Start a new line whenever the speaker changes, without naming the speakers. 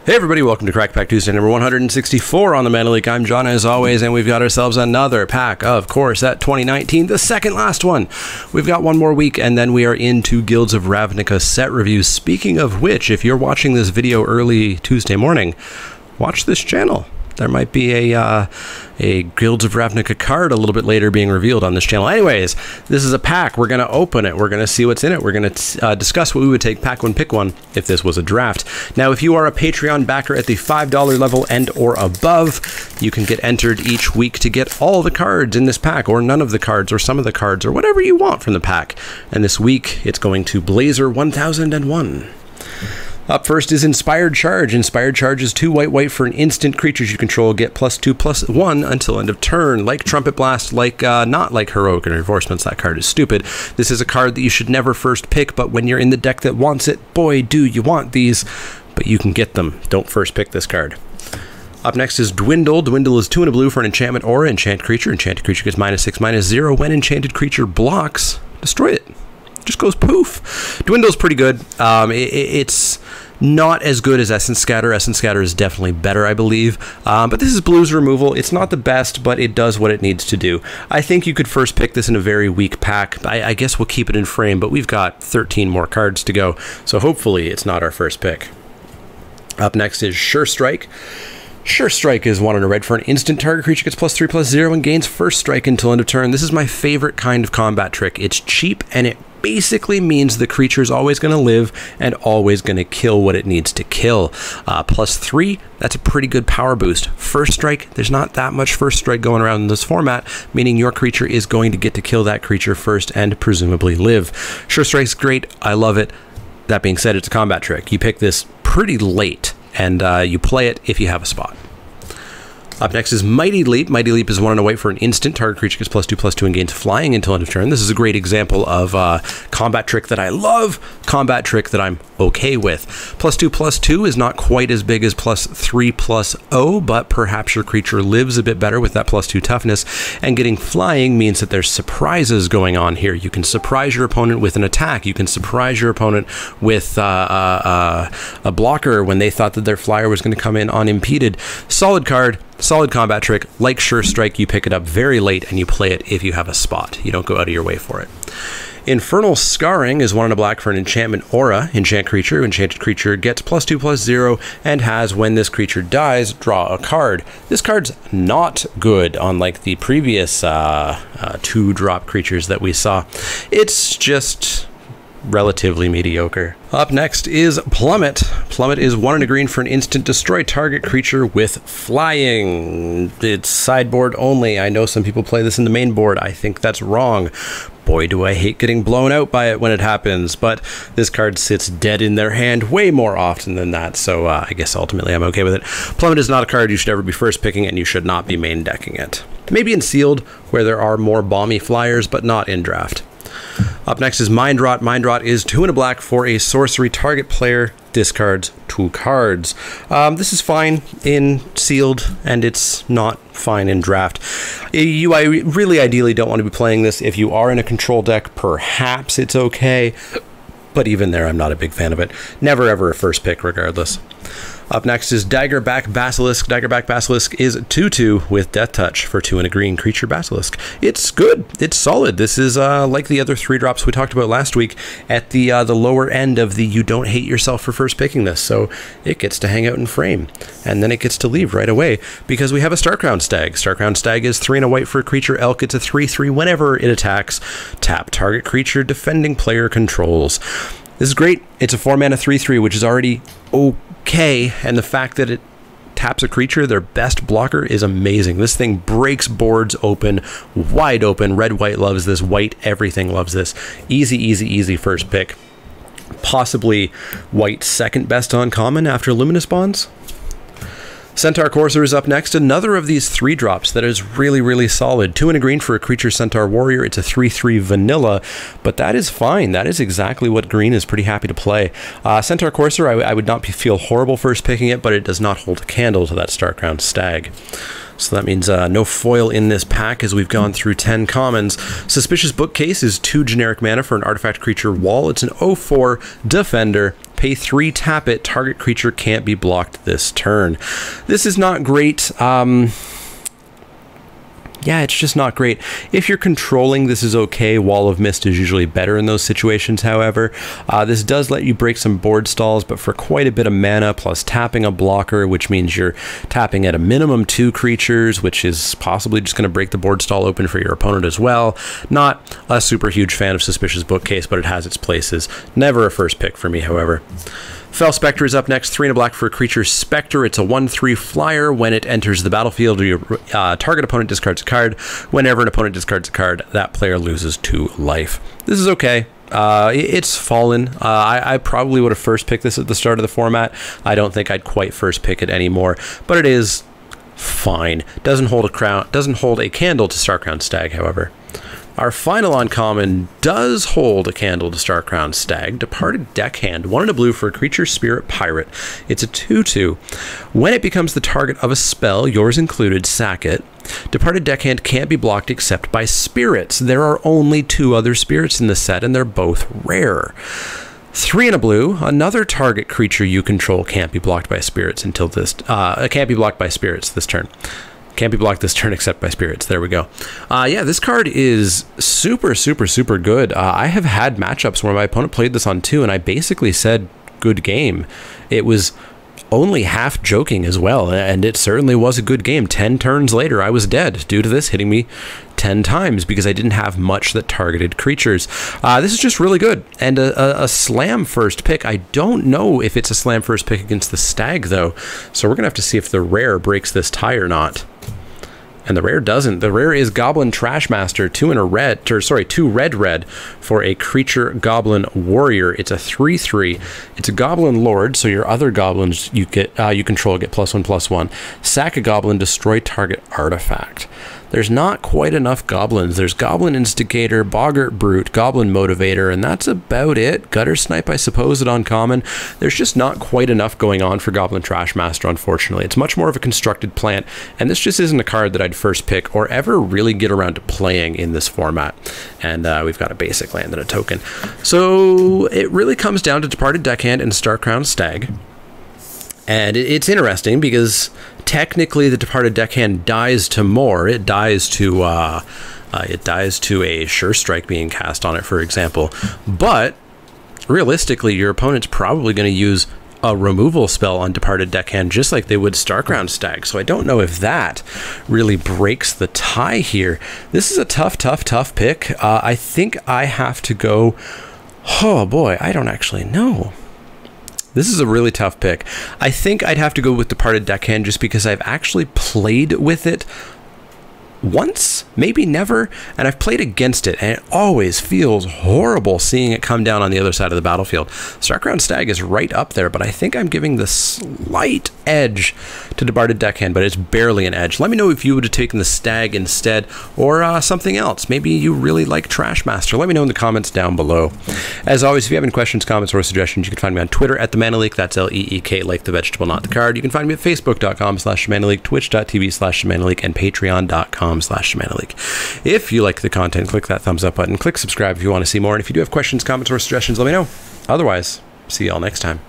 Hey everybody, welcome to Crack Pack Tuesday number 164 on the Leek. I'm John as always, and we've got ourselves another pack, of course, at 2019, the second last one. We've got one more week, and then we are into Guilds of Ravnica set reviews. Speaking of which, if you're watching this video early Tuesday morning, watch this channel. There might be a Guilds of Ravnica card a little bit later being revealed on this channel. Anyways, this is a pack. We're going to open it. We're going to see what's in it. We're going to discuss what we would take pack one, pick one if this was a draft. Now, if you are a Patreon backer at the $5 level and or above, you can get entered each week to get all the cards in this pack, or none of the cards, or some of the cards, or whatever you want from the pack. And this week, it's going to Blazer 1001. Up first is Inspired Charge. Inspired Charge is 2 white for an instant. Creatures you control get +2/+1 until end of turn. Like Trumpet Blast, not like Heroic Reinforcements, that card is stupid. This is a card that you should never first pick, but when you're in the deck that wants it, boy, do you want these, but you can get them. Don't first pick this card. Up next is Dwindle. Dwindle is 2 and a blue for an enchantment aura. Enchant creature. Enchanted creature gets -6/-0. When enchanted creature blocks, destroy it. Just goes poof. Dwindle's pretty good. It's not as good as Essence Scatter. Essence Scatter is definitely better, I believe. But this is blues removal. It's not the best, but it does what it needs to do. I think you could first pick this in a very weak pack. I guess we'll keep it in frame, but we've got 13 more cards to go, so hopefully it's not our first pick. Up next is Sure Strike. Sure Strike is 1 and a red for an instant. Target creature gets +3/+0 and gains first strike until end of turn. This is my favorite kind of combat trick. It's cheap, and it basically means the creature is always going to live and always going to kill what it needs to kill. +3, that's a pretty good power boost. First strike, there's not that much first strike going around in this format, meaning your creature is going to get to kill that creature first and presumably live. Sure Strike's great. I love it. That being said, it's a combat trick. You pick this pretty late, and you play it if you have a spot. Up next is Mighty Leap. Mighty Leap is 1 and a white for an instant. Target creature gets +2/+2 and gains flying until end of turn. This is a great example of a combat trick that I love, combat trick that I'm okay with. +2/+2 is not quite as big as +3/+0, but perhaps your creature lives a bit better with that +2 toughness. And getting flying means that there's surprises going on here. You can surprise your opponent with an attack. You can surprise your opponent with a blocker when they thought that their flyer was going to come in unimpeded. Solid card. Solid combat trick. Like Sure Strike, you pick it up very late and you play it if you have a spot. You don't go out of your way for it. Infernal Scarring is 1 and a black for an enchantment aura. Enchant creature. Enchanted creature gets +2/+0 and has, when this creature dies, draw a card. This card's not good, unlike the previous 2-drop creatures that we saw. It's just relatively mediocre. Up next is Plummet. Plummet is 1 and a green for an instant. Destroy target creature with flying. It's sideboard only. I know some people play this in the main board. I think that's wrong. Boy, do I hate getting blown out by it when it happens, but this card sits dead in their hand way more often than that, so I guess ultimately I'm okay with it. Plummet is not a card you should ever be first picking, and you should not be main decking it. Maybe in Sealed, where there are more bomby flyers, but not in Draft. Up next is Mind Rot. Mind Rot is 2 and a black for a sorcery. Target player discards 2 cards. This is fine in Sealed, and it's not fine in Draft. I really ideally don't want to be playing this. If you are in a control deck, perhaps it's okay, but even there, I'm not a big fan of it. Never ever a first pick regardless. Up next is Daggerback Basilisk. Daggerback Basilisk is 2/2 with Death Touch for 2 and a green creature Basilisk. It's good. It's solid. This is like the other 3-drops we talked about last week at the lower end of the you don't hate yourself for first picking this. So it gets to hang out in frame, and then it gets to leave right away because we have a Starcrowned Stag. Starcrowned Stag is 3 and a white for a creature Elk. It's a 3/3 whenever it attacks. Tap target creature defending player controls. This is great. It's a 4-mana 3/3, which is already okay, and the fact that it taps a creature, their best blocker, is amazing. This thing breaks boards open, wide open. Red, white loves this. White, everything loves this. Easy, easy, easy first pick. Possibly white second best uncommon after Luminous Bonds. Centaur Courser is up next. Another of these 3-drops that is really, really solid. 2 and a green for a creature Centaur Warrior. It's a 3/3 vanilla, but that is fine. That is exactly what green is pretty happy to play. Centaur Courser, I would not feel horrible first picking it, but it does not hold a candle to that Starcrowned Stag. So that means no foil in this pack as we've gone through 10 commons. Suspicious Bookcase is 2 generic mana for an artifact creature wall. It's an 0/4 defender. Pay 3, tap it. Target creature can't be blocked this turn. This is not great. Yeah, it's just not great. If you're controlling, this is okay. Wall of Mist is usually better in those situations, however. This does let you break some board stalls, but for quite a bit of mana, plus tapping a blocker, which means you're tapping at a minimum 2 creatures, which is possibly just going to break the board stall open for your opponent as well. Not a super huge fan of Suspicious Bookcase, but it has its places. Never a first pick for me, however. Fel Spectre is up next. 3 and a black for a creature Spectre. It's a 1/3 flyer. When it enters the battlefield, your target opponent discards a card. Whenever an opponent discards a card, that player loses 2 life. This is okay. It's fallen. I probably would have first picked this at the start of the format. I don't think I'd quite first pick it anymore, but it is fine. Doesn't hold a candle to Starcrowned Stag, however. Our final uncommon does hold a candle to Starcrowned Stag. Departed Deckhand. 1 and a blue for a creature Spirit Pirate. It's a 2/2. When it becomes the target of a spell, yours included, sack it. Departed Deckhand can't be blocked except by spirits. There are only 2 other spirits in the set, and they're both rare. 3 and a blue. Another target creature you control can't be blocked by spirits until this. Can't be blocked by spirits this turn. Can't be blocked this turn except by spirits. There we go. Yeah, this card is super, super, super good. I have had matchups where my opponent played this on 2, and I basically said, good game. It was only half joking as well, and it certainly was a good game. 10 turns later, I was dead due to this hitting me 10 times because I didn't have much that targeted creatures. This is just really good, and a slam first pick. I don't know if it's a slam first pick against the Stag, though, so we're going to have to see if the rare breaks this tie or not. And the rare doesn't. The rare is Goblin Trashmaster, 2 red for a creature Goblin Warrior. It's a 3/3. It's a Goblin Lord, so your other goblins you control get +1/+1. Sack a goblin, destroy target artifact. There's not quite enough goblins. There's Goblin Instigator, Boggart Brute, Goblin Motivator, and that's about it. Gutter Snipe, I suppose, at uncommon. There's just not quite enough going on for Goblin Trashmaster, unfortunately. It's much more of a constructed plant, and this just isn't a card that I'd first pick or ever really get around to playing in this format. And we've got a basic land and a token. So it really comes down to Departed Deckhand and Starcrowned Stag. And it's interesting because technically the Departed Deckhand dies to more. It dies to a Sure Strike being cast on it, for example. But realistically, your opponent's probably going to use a removal spell on Departed Deckhand just like they would Starcrowned Stag. So I don't know if that really breaks the tie here. This is a tough pick. I think I have to go... Oh boy, I don't actually know. This is a really tough pick. I think I'd have to go with Departed Deckhand just because I've actually played with it once, maybe never, and I've played against it, and it always feels horrible seeing it come down on the other side of the battlefield. Starcrowned Stag is right up there, but I think I'm giving the slight edge to Departed Deckhand, but it's barely an edge. Let me know if you would have taken the Stag instead, or something else. Maybe you really like Trashmaster. Let me know in the comments down below. As always, if you have any questions, comments, or suggestions, you can find me on Twitter at TheManaLeek. That's L-E-E-K, like the vegetable, not the card. You can find me at Facebook.com/TheManaLeek, Twitch.tv/TheManaLeek, and Patreon.com/TheManaLeek. If you like the content, click that thumbs up button. Click subscribe if you want to see more. And if you do have questions, comments, or suggestions, let me know. Otherwise, see y'all next time.